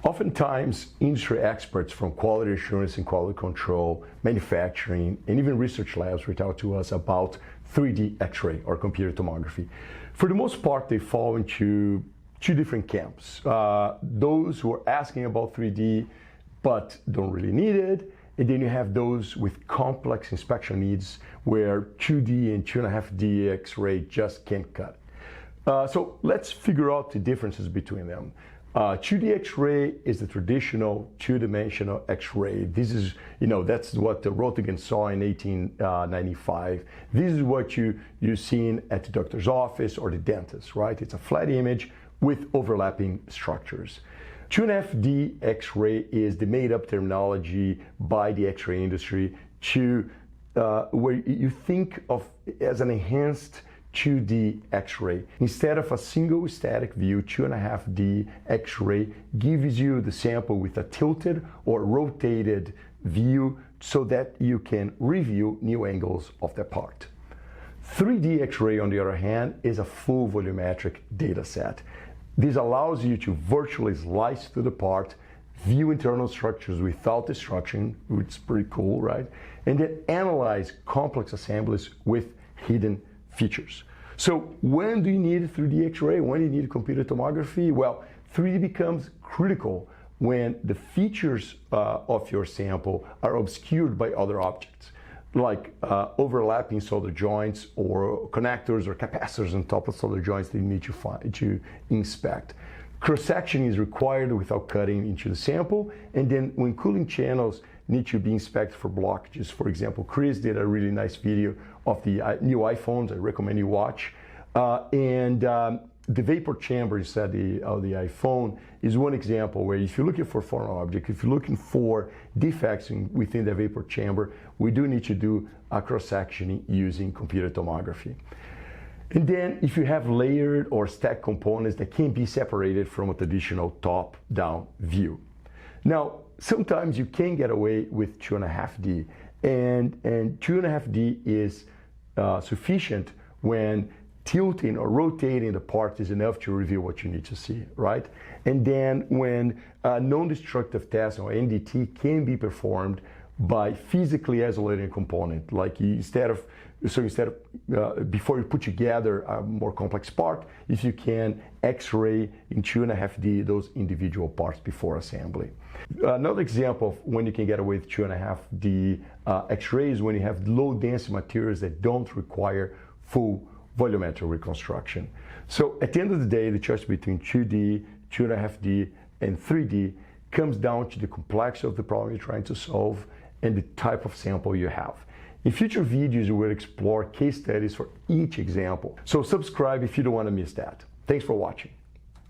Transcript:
Oftentimes, industry experts from quality assurance and quality control, manufacturing, and even research labs reach out to us about 3D X-ray or computer tomography. For the most part, they fall into two different camps. Those who are asking about 3D but don't really need it, and then you have those with complex inspection needs where 2D and 2.5D X-ray just can't cut it. So let's figure out the differences between them. 2D X-ray is the traditional two-dimensional X-ray. This is, that's what the Roentgen saw in 1895. This is what you're seeing at the doctor's office or the dentist, right? It's a flat image with overlapping structures. 2.5D X-ray is the made-up terminology by the X-ray industry to where you think of as an enhanced 2D X-ray. Instead of a single static view, 2.5D X-ray gives you the sample with a tilted or rotated view so that you can review new angles of the part. 3D X-ray, on the other hand, is a full volumetric data set. This allows you to virtually slice through the part, view internal structures without destruction, which is pretty cool, right? And then analyze complex assemblies with hidden features. So when do you need 3D X-ray? When do you need computer tomography? Well, 3D becomes critical when the features of your sample are obscured by other objects, like overlapping solder joints or connectors or capacitors on top of solder joints that you need to inspect. Cross-section is required without cutting into the sample, and then when cooling channels need to be inspected for blockages. For example, Chris did a really nice video of the new iPhones. I recommend you watch. The vapor chamber inside the iPhone is one example where if you're looking for foreign object, if you're looking for defects within the vapor chamber, we do need to do a cross-sectioning using computer tomography. And then if you have layered or stacked components that can be separated from a traditional top-down view. Now, sometimes you can get away with 2.5D, and 2.5D is sufficient when tilting or rotating the part is enough to reveal what you need to see, right? And then when non-destructive tests or NDT can be performed by physically isolating a component, like before you put together a more complex part, if you can X-ray in 2.5D those individual parts before assembly. Another example of when you can get away with 2.5D X-ray is when you have low density materials that don't require full volumetric reconstruction. So at the end of the day, the choice between 2D, 2.5D, and 3D comes down to the complexity of the problem you're trying to solve and the type of sample you have. In future videos, we will explore case studies for each example. So subscribe if you don't want to miss that. Thanks for watching.